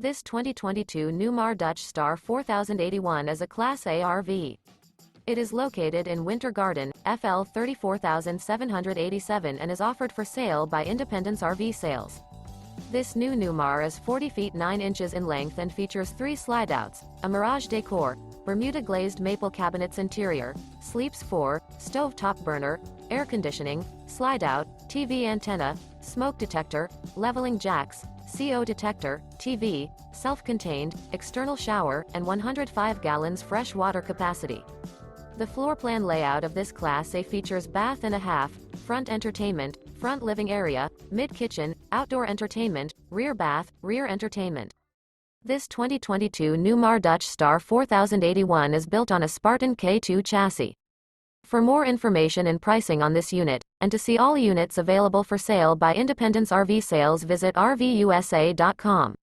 This 2022 Newmar Dutch Star 4081 is a Class A RV. It is located in Winter Garden, FL 34787 and is offered for sale by Independence RV Sales. This new Newmar is 40 feet 9 inches in length and features 3 slideouts, a Mirage Decor, Bermuda Glazed Maple Cabinets interior, sleeps 4, stovetop burner, air conditioning, slideout, TV antenna, smoke detector, leveling jacks, CO detector, TV, self-contained, external shower, and 105 gallons fresh water capacity. The floor plan layout of this Class A features bath and a half, front entertainment, front living area, mid-kitchen, outdoor entertainment, rear bath, rear entertainment. This 2022 Newmar Dutch Star 4081 is built on a Spartan K2 chassis. For more information and pricing on this unit, and to see all units available for sale by Independence RV Sales, visit RVUSA.com.